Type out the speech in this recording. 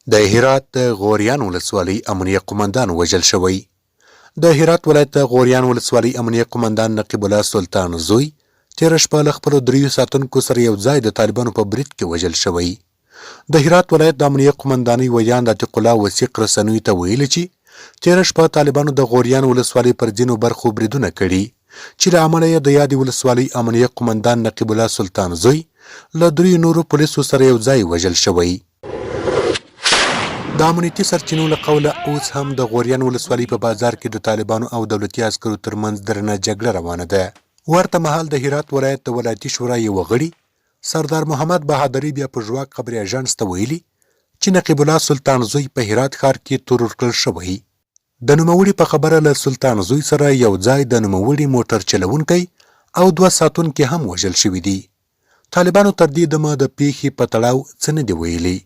د هرات د غوریان ولسوالۍ امنیه قمندان وژل شوی. د هرات ولایت د غوریان ولسوالۍ امنیه قمندان نقیب الله سلطان زوی تېره شپه له خپلو 3 ساتونکو سره یو ځای د طالبانو په برید کې وژل شوی. د هرات ولایت د امنیه قمندانۍ ویان د عتیق الله وثیق رسنیو ته ویلي چې تېره شپه طالبانو د غوریان ولسوالۍ پر ځینو برخو بریدونه کړي چې له امله یې د یادې ولسوالۍ امنیه قمندان نقیب الله سلطان زوی له 3 نورو پولیسو سره یو ځای وژل شوی. د امنیتي سرچینو له قوله اوس هم د غوریان ولسوالۍ په بازار کې د طالبانو او دولتي عسکرو ترمنځ درنه جګړه روانه ده. ورته مهال د هرات ولایت د ولایتي شورا یو غړي سردار محمد بهادري بیا په ژواک خبري اژانس ته ویلي چې نقیب الله سلطان زوی په هرات ښار کې تورور کړل شوی. د نوموړي په خبره له سلطان زوی سره یو ځای د نوموړي موټر چلونکی او 2 ساتونکي هم وژل شوي دي. طالبانو تر دې دمه د پیښې په تړاو څه نه دي ویلي.